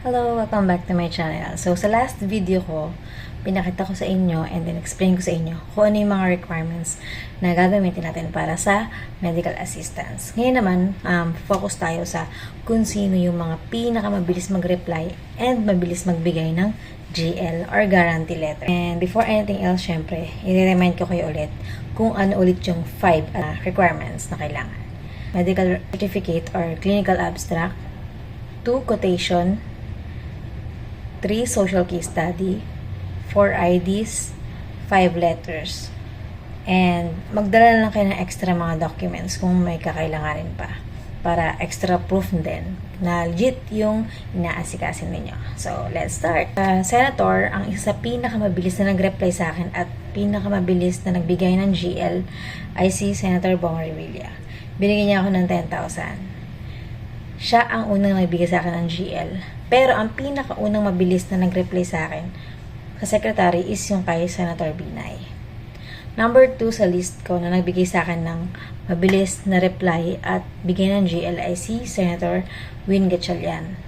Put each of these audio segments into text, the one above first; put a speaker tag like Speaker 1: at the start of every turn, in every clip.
Speaker 1: Hello! Welcome back to my channel. So, sa last video ko, pinakita ko sa inyo and then explain ko sa inyo kung ano yung mga requirements na gagamitin natin para sa medical assistance. Ngayon naman, focus tayo sa kung sino yung mga pinakamabilis mag-reply and mabilis magbigay ng GL or guarantee letter. And before anything else, syempre, i-remind ko kayo ulit kung ano ulit yung 5 requirements na kailangan. Medical certificate or clinical abstract, 2 quotation, 3 social case study, 4 IDs, 5 letters. And magdala lang kayo ng extra mga documents kung may kakailanganin pa para extra proof din na legit yung inaasikasin ninyo. So, let's start. Senator, ang isa sa pinakamabilis na nag-reply sa akin at pinakamabilis na nagbigay ng GL ay si Senator Bong Revilla. Binigyan niya ako ng 10,000. Siya ang unang nagbigay sa akin ng GL. Pero ang pinakaunang mabilis na nag-reply sa akin sa secretary is yung kay Senator Binay. Number 2 sa list ko na nagbigay sa akin ng mabilis na reply at bigay ng GL ay si Senator Win Gatchalian.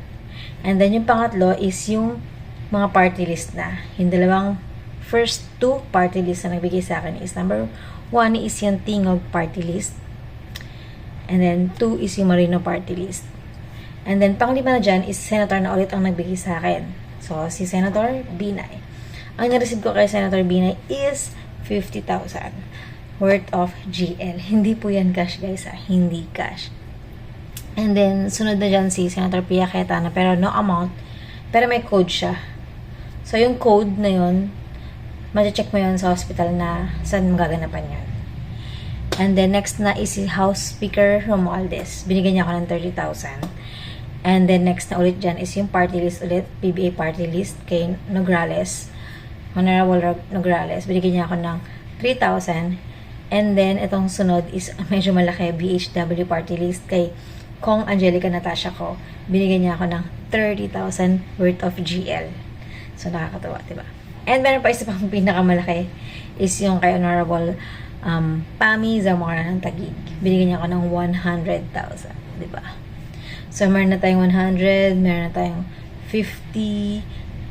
Speaker 1: And then yung pangatlo is yung mga party list na. Yung dalawang first 2 party list na nagbigay sa akin is number 1 is yung Tingog party list. And then 2 is yung Marino party list. And then, panglima na dyan is Senator na ulit ang nagbigay sa akin. So, si Senator Binay. Ang na-receive ko kay Senator Binay is 50,000 worth of GL. Hindi po yan cash, guys. Hindi cash. And then, sunod na dyan si Senator Pia Cayetano, pero no amount. Pero may code siya. So, yung code na yun, ma-check mo yun sa hospital na saan magaganapan yun. And then, next na is si House Speaker Romualdez. Binigyan niya ako ng 30,000. And then, next na ulit dyan is yung party list ulit, PBA party list kay Nograles. Honorable Nograles. Binigyan niya ako ng 3,000. And then, itong sunod is medyo malaki, BHW party list kay Kong Angelica Natasha ko. Binigyan niya ako ng 30,000 worth of GL. So, nakakatawa, diba? And meron pa isa pang pinakamalaki is yung kay Honorable Pami Zamora ng Taguig. Binigyan niya ako ng 100,000. Diba? So, meron na tayong 100, meron na tayong 50,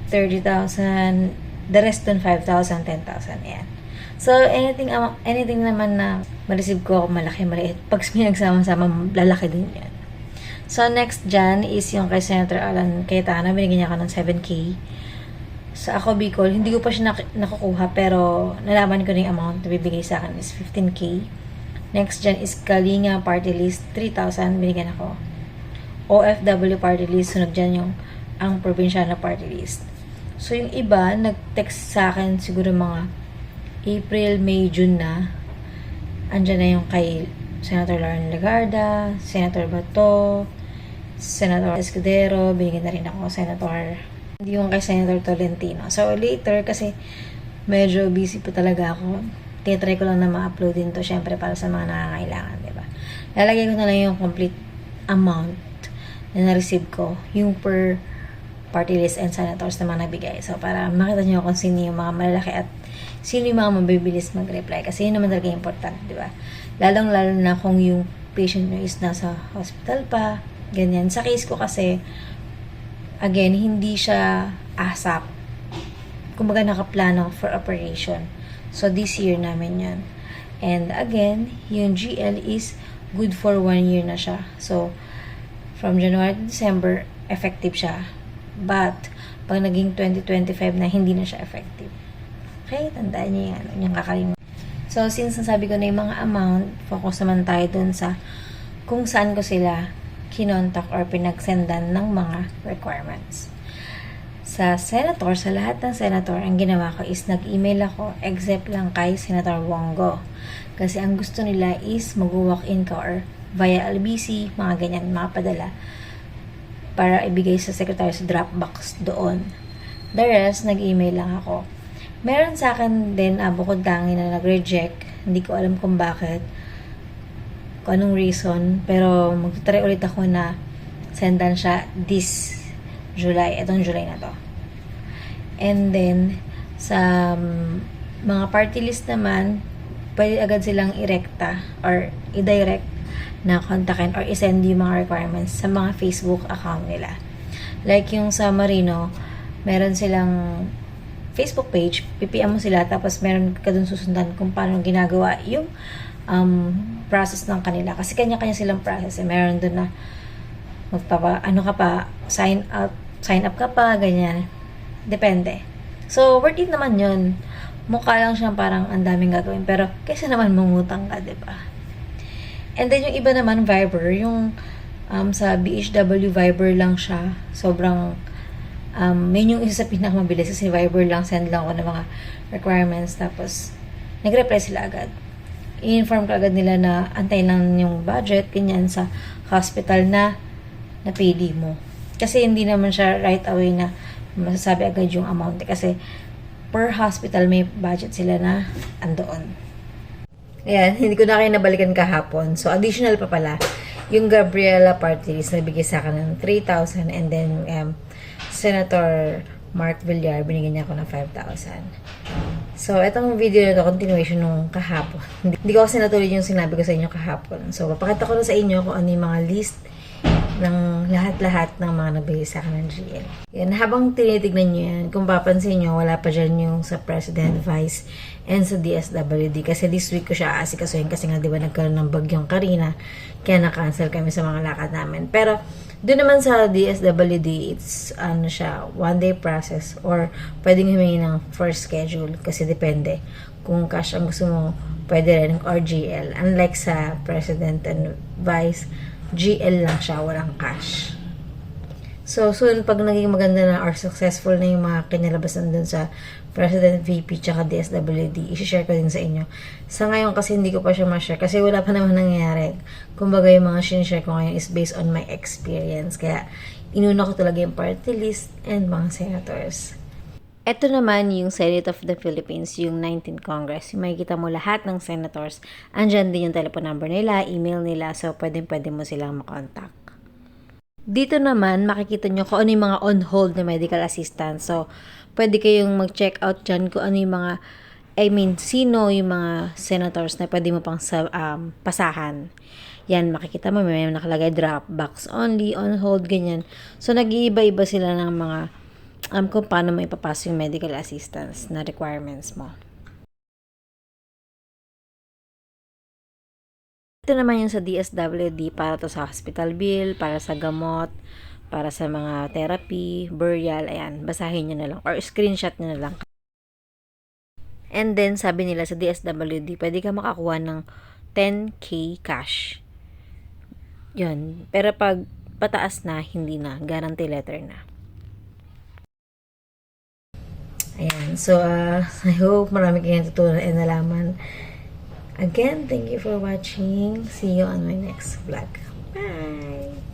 Speaker 1: 30,000, the rest dun 5,000, 10,000, yan. So, anything naman na ma-receive ko, malaki, maliit. Pag pinagsama-sama, lalaki din yan. So, next dyan is yung kay Senator Alan Cayetano. Binigyan niya ako ng 7K. Sa ako, Bicol, hindi ko pa siya nakukuha, pero nalaman ko na yung amount na bibigay sa akin is 15K. Next dyan is Kalinga Party List, 3,000, binigyan ako. OFW party list, sunod dyan yung ang provincial na party list. So, yung iba, nag-text sa akin siguro mga April, May, June na. Andyan na yung kay Senator Lauren Legarda, Senator Bato, Senator Escudero, binigyan na rin ako, Senator, hindi yung kay Senator Tolentino. So, later, kasi medyo busy po talaga ako, titry ko lang na ma-upload din to, syempre, para sa mga nangangailangan, diba? Lalagay ko na lang yung complete amount na na-receive ko, yung per party list and senators na mga nabigay. So, para makita nyo kung sino yung mga malalaki at sino yung mga mabibilis mag-reply. Kasi yun naman talaga important, di ba? Lalong-lalo na kung yung patient nyo is nasa hospital pa, ganyan. Sa case ko kasi, again, hindi siya ASAP. Kumbaga nakaplano for operation. So, this year namin yan. And again, yung GL is good for 1 year na siya. So, from January to December, effective siya. But, pag naging 2025 na, hindi na siya effective. Okay? Tandaan niyo yan. Yung kakalimutan. So, since nasabi ko na yung mga amount, focus naman tayo dun sa kung saan ko sila kinontak or pinagsendan ng mga requirements. Sa senator, sa lahat ng senator, ang ginawa ko is nag-email ako, except lang kay Senator Wongo. Kasi ang gusto nila is mag-walk-in ka or via LBC, mga ganyan, mga padala para ibigay sa secretary sa Dropbox doon. The rest, nag-email lang ako. Meron sa akin din bukod tangi na nag-reject. Hindi ko alam kung bakit, kung anong reason, pero mag-try ulit ako na sendan siya this July, itong July na to. And then, sa mga party list naman, pwede agad silang irekta or i-direct na kontakin or isend yung mga requirements sa mga Facebook account nila. Like yung sa Marino, meron silang Facebook page, PPM mo sila, tapos meron ka dun susundan kung paano ginagawa yung process ng kanila. Kasi kanya-kanya silang process. Meron dun na ano ka pa, sign up ka pa, ganyan. Depende. So, worth it naman yun. Mukha lang siyang parang ang daming gagawin. Pero, kaysa naman mangutang ka, diba? And then, yung iba naman, Viber, yung sa BHW Viber lang siya. Sobrang, yun yung isa sa pinakamabilis. Kasi Viber lang, send lang ako ng mga requirements. Tapos, nag-reply sila agad. I-inform ka agad nila na antayin lang yung budget, ganyan, sa hospital na napili mo. Kasi hindi naman siya right away na masasabi agad yung amount. Kasi per hospital may budget sila na andoon. Ayan, hindi ko na kayo nabalikan kahapon. So, additional pa pala. Yung Gabriela Party List, nagbigay sa akin ng 3,000 and then Senator Mark Villar, binigyan niya ako ng 5,000. So, itong video na to, continuation nung kahapon. Hindi ko kasi natuloy yung sinabi ko sa inyo kahapon. So, papakita ko na sa inyo kung ano yung mga list ng lahat-lahat ng mga nabigay sa akin ng GL. Yan, habang tinitignan nyo yan, kung papansin nyo, wala pa dyan yung sa President, Vice, and sa DSWD. Kasi this week ko siya aasikasuhin kasi nga, di ba, nagkaroon ng bagyong Karina, kaya na-cancel kami sa mga lakad namin. Pero, doon naman sa DSWD, it's, siya, one-day process, or pwedeng humingi ng first schedule, kasi depende. Kung cash ang gusto mo, pwede rin, or GL. Unlike sa President and Vice, GL lang siya, walang cash. So, soon, pag naging maganda na or successful na yung mga kinalabasan dun sa President, VP, tsaka DSWD, isi-share ko din sa inyo. Sa ngayon, kasi hindi ko pa siya ma-share, kasi wala pa naman nangyayari. Kumbaga, yung mga sinishare ko ngayon is based on my experience. Kaya, inuna ko talaga yung party list and mga senators. Ito naman yung Senate of the Philippines, yung 19th Congress. Yung makikita mo lahat ng senators. Andyan din yung telephone number nila, email nila, so pwede mo silang makontak. Dito naman, makikita nyo kung ano yung mga on-hold na medical assistance. So, pwede kayong mag-check out dyan kung ano yung mga, sino yung mga senators na pwede mo pang pasahan. Yan, makikita mo, may nakalagay drop box only, on-hold, ganyan. So, nag-iiba-iba sila ng mga kung paano mo ipapasok yung medical assistance na requirements mo. Ito naman yung sa DSWD, para to sa hospital bill, para sa gamot, para sa mga therapy, burial, ayan, basahin nyo na lang, or screenshot nyo na lang. And then, sabi nila sa DSWD, pwede ka makakuha ng 10K cash. Yun. Pero pag pataas na, hindi na. Guarantee letter na. Ayan. So, I hope marami kayong natutunan and nalaman. Again, thank you for watching. See you on my next vlog. Bye!